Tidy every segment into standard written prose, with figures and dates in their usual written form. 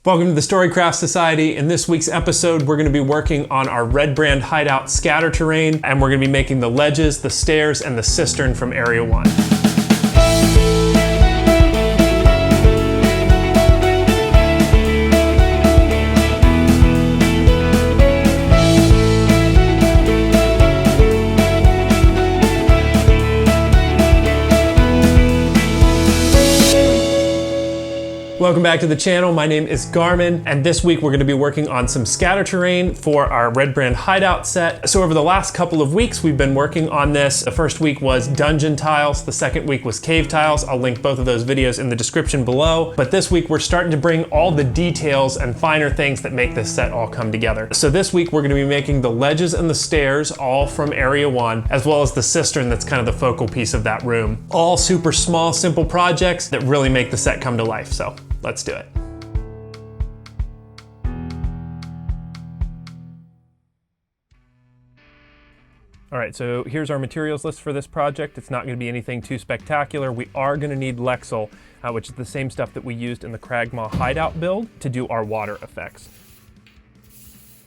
Welcome to the Storycraft Society. In this week's episode, we're going to be working on our REDBRAND HIDEOUT scatter terrain, and we're going to be making the ledges, the stairs, and the cistern from Area 1. Welcome back to the channel. My name is Garmin, and this week we're going to be working on some scatter terrain for our REDBRAND HIDEOUT set. So over the last couple of weeks, we've been working on this. The first week was dungeon tiles. The second week was cave tiles. I'll link both of those videos in the description below. But this week we're starting to bring all the details and finer things that make this set all come together. So this week we're going to be making the ledges and the stairs all from Area 1, as well as the cistern that's kind of the focal piece of that room. All super small, simple projects that really make the set come to life. So let's do it. All right, so here's our materials list for this project. It's not going to be anything too spectacular. We are going to need Lexel, which is the same stuff that we used in the Cragmaw hideout build to do our water effects.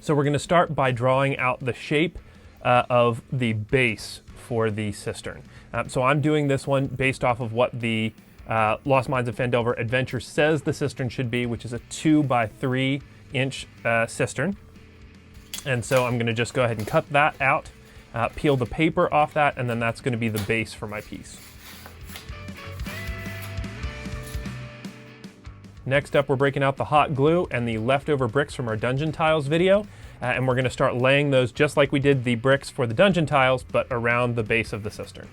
So we're going to start by drawing out the shape of the base for the cistern. So I'm doing this one based off of what the Lost Mines of Phandelver Adventure says the cistern should be, which is a 2 by 3 inch cistern. And so I'm going to just go ahead and cut that out, peel the paper off that, and then that's going to be the base for my piece. Next up, we're breaking out the hot glue and the leftover bricks from our dungeon tiles video, and we're going to start laying those just like we did the bricks for the dungeon tiles, but around the base of the cistern.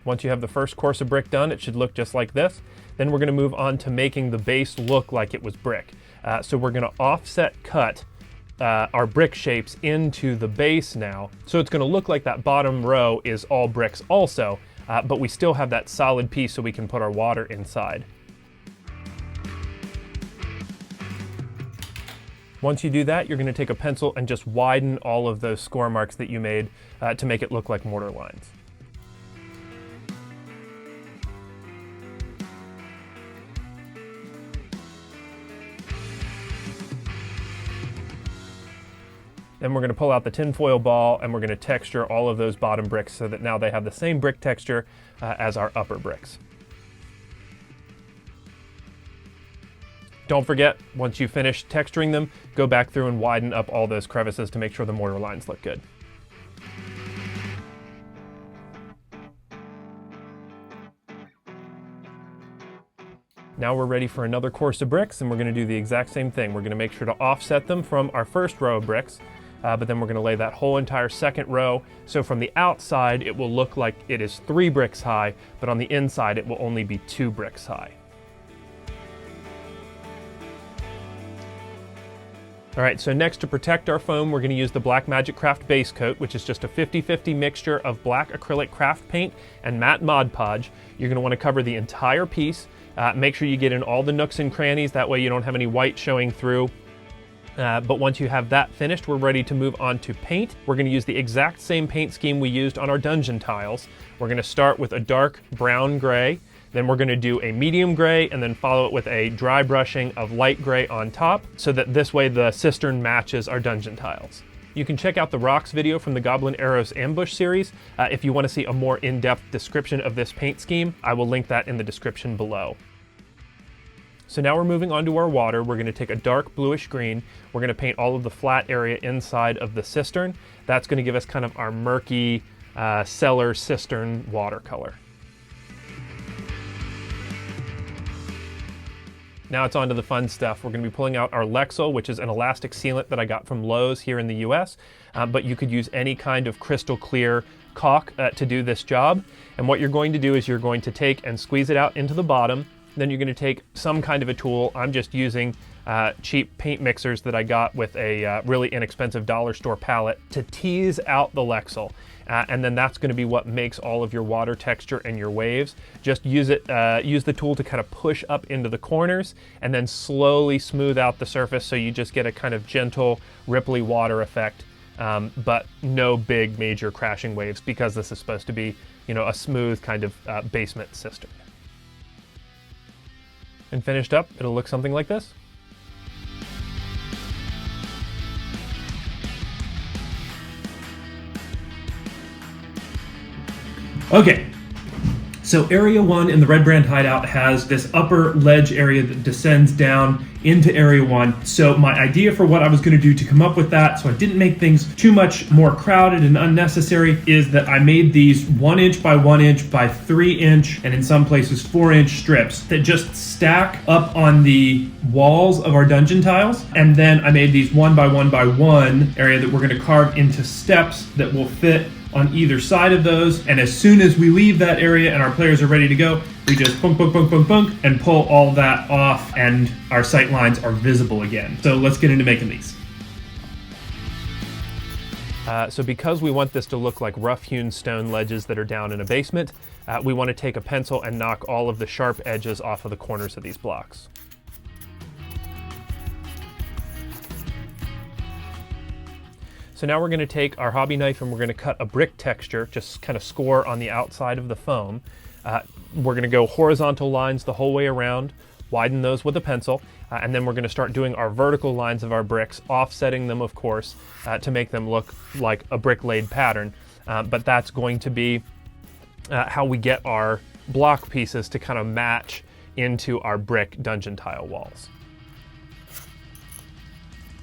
Once you have the first course of brick done, it should look just like this. Then we're going to move on to making the base look like it was brick. So we're going to offset cut our brick shapes into the base now. So it's going to look like that bottom row is all bricks also, but we still have that solid piece so we can put our water inside. Once you do that, you're going to take a pencil and just widen all of those score marks that you made to make it look like mortar lines. Then we're going to pull out the tinfoil ball and we're going to texture all of those bottom bricks so that now they have the same brick texture as our upper bricks. Don't forget, once you finish texturing them, go back through and widen up all those crevices to make sure the mortar lines look good. Now we're ready for another course of bricks, and we're going to do the exact same thing. We're going to make sure to offset them from our first row of bricks, but then we're going to lay that whole entire second row. So from the outside, it will look like it is 3 bricks high, but on the inside, it will only be 2 bricks high. All right, so next, to protect our foam, we're going to use the Black Magic Craft base coat, which is just a 50-50 mixture of black acrylic craft paint and matte Mod Podge. You're going to want to cover the entire piece. Make sure you get in all the nooks and crannies, that way you don't have any white showing through. But once you have that finished, we're ready to move on to paint. We're going to use the exact same paint scheme we used on our dungeon tiles. We're going to start with a dark brown gray, then we're going to do a medium gray, and then follow it with a dry brushing of light gray on top, so that this way the cistern matches our dungeon tiles. You can check out the rocks video from the Goblin Arrows Ambush series if you want to see a more in-depth description of this paint scheme. I will link that in the description below. So now we're moving on to our water. We're going to take a dark bluish green. We're going to paint all of the flat area inside of the cistern. That's going to give us kind of our murky cellar cistern watercolor. Now it's on to the fun stuff. We're going to be pulling out our Lexol, which is an elastic sealant that I got from Lowe's here in the US, but you could use any kind of crystal clear caulk to do this job. And what you're going to do is you're going to take and squeeze it out into the bottom. Then you're going to take some kind of a tool. I'm just using cheap paint mixers that I got with a really inexpensive dollar store palette to tease out the Lexol. And then that's going to be what makes all of your water texture and your waves. Just use the tool to kind of push up into the corners and then slowly smooth out the surface so you just get a kind of gentle, ripply water effect, but no big major crashing waves because this is supposed to be, you know, a smooth kind of basement cistern. And finished up, it'll look something like this. Okay, so Area 1 in the Red Brand Hideout has this upper ledge area that descends down into Area 1. So my idea for what I was going to do to come up with that, so I didn't make things too much more crowded and unnecessary, is that I made these 1 inch by 1 inch by 3 inch, and in some places 4 inch strips that just stack up on the walls of our dungeon tiles. And then I made these 1 by 1 by 1 area that we're going to carve into steps that will fit on either side of those, and as soon as we leave that area and our players are ready to go, we just bunk, bunk, bunk, bunk, bunk, and pull all that off, and our sight lines are visible again. So let's get into making these. So because we want this to look like rough-hewn stone ledges that are down in a basement, we want to take a pencil and knock all of the sharp edges off of the corners of these blocks. So now we're going to take our hobby knife and we're going to cut a brick texture, just kind of score on the outside of the foam. We're going to go horizontal lines the whole way around, widen those with a pencil, and then we're going to start doing our vertical lines of our bricks, offsetting them, of course, to make them look like a brick laid pattern. But that's going to be how we get our block pieces to kind of match into our brick dungeon tile walls.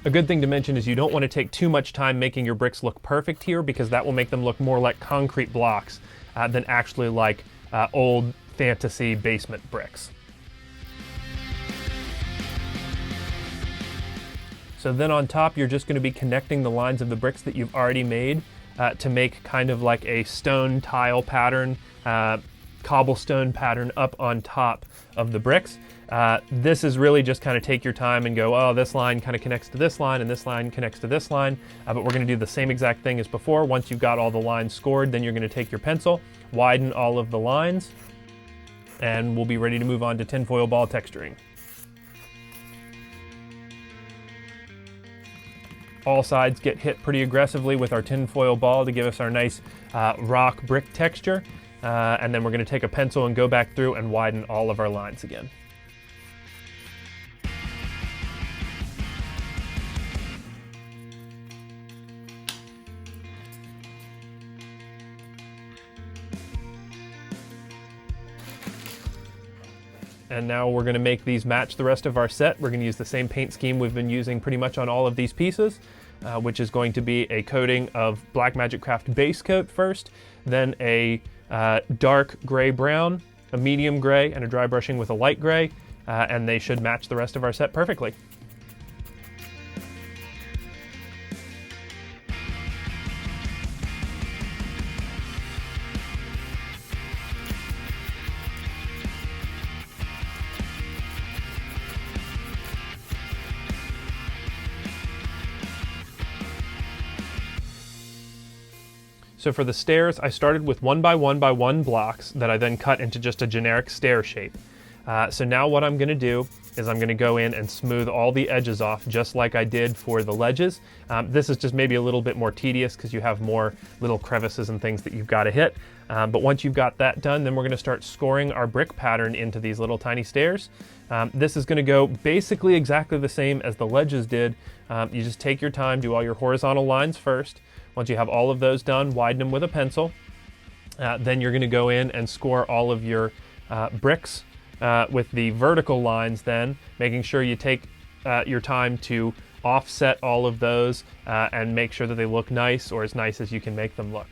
A good thing to mention is you don't want to take too much time making your bricks look perfect here, because that will make them look more like concrete blocks than actually like old fantasy basement bricks. So then on top, you're just going to be connecting the lines of the bricks that you've already made to make kind of like a stone tile pattern, cobblestone pattern up on top of the bricks. This is really just kind of take your time and go, oh, this line kind of connects to this line and this line connects to this line. But we're going to do the same exact thing as before. Once you've got all the lines scored, then you're going to take your pencil, widen all of the lines, and we'll be ready to move on to tinfoil ball texturing. All sides get hit pretty aggressively with our tinfoil ball to give us our nice rock brick texture. And then we're going to take a pencil and go back through and widen all of our lines again. And now we're going to make these match the rest of our set. We're going to use the same paint scheme we've been using pretty much on all of these pieces, which is going to be a coating of Blackmagic Craft base coat first, then a dark gray-brown, a medium gray, and a dry brushing with a light gray, and they should match the rest of our set perfectly. So for the stairs, I started with 1 by 1 by 1 blocks that I then cut into just a generic stair shape. So now what I'm going to do is I'm going to go in and smooth all the edges off just like I did for the ledges. This is just maybe a little bit more tedious because you have more little crevices and things that you've got to hit. But once you've got that done, then we're going to start scoring our brick pattern into these little tiny stairs. This is going to go basically exactly the same as the ledges did. You just take your time, do all your horizontal lines first. Once you have all of those done, widen them with a pencil. Then you're going to go in and score all of your bricks with the vertical lines then, making sure you take your time to offset all of those and make sure that they look nice, or as nice as you can make them look.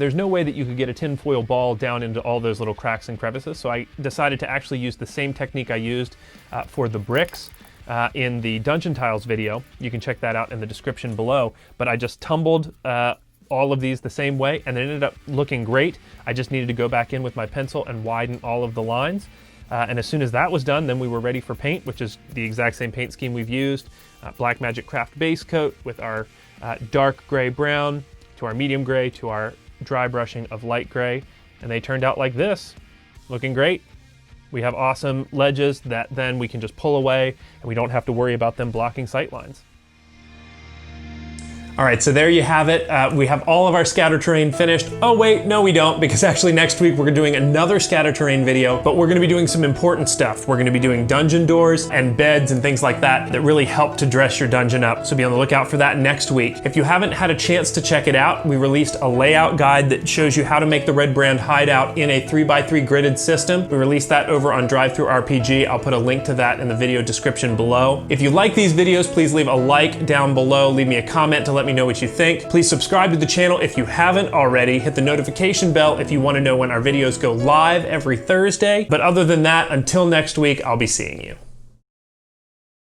there's no way that you could get a tinfoil ball down into all those little cracks and crevices, so I decided to actually use the same technique I used for the bricks in the dungeon tiles video. You can check that out in the description below, but I just tumbled all of these the same way, and it ended up looking great. I just needed to go back in with my pencil and widen all of the lines. And as soon as that was done, then we were ready for paint, which is the exact same paint scheme we've used. Blackmagic Craft base coat with our dark gray brown, to our medium gray, to our dry brushing of light gray. And they turned out like this, looking great. We have awesome ledges that then we can just pull away, and we don't have to worry about them blocking sight lines. All right, so there you have it. We have all of our scatter terrain finished. Oh wait, no we don't, because actually next week we're doing another scatter terrain video, but we're gonna be doing some important stuff. We're gonna be doing dungeon doors and beds and things like that that really help to dress your dungeon up. So be on the lookout for that next week. If you haven't had a chance to check it out, we released a layout guide that shows you how to make the Red Brand Hideout in a 3x3 gridded system. We released that over on Drive-Thru RPG. I'll put a link to that in the video description below. If you like these videos, please leave a like down below. Leave me a comment to let me know what you think. Please subscribe to the channel if you haven't already. Hit the notification bell if you want to know when our videos go live every Thursday. But other than that, until next week, I'll be seeing you.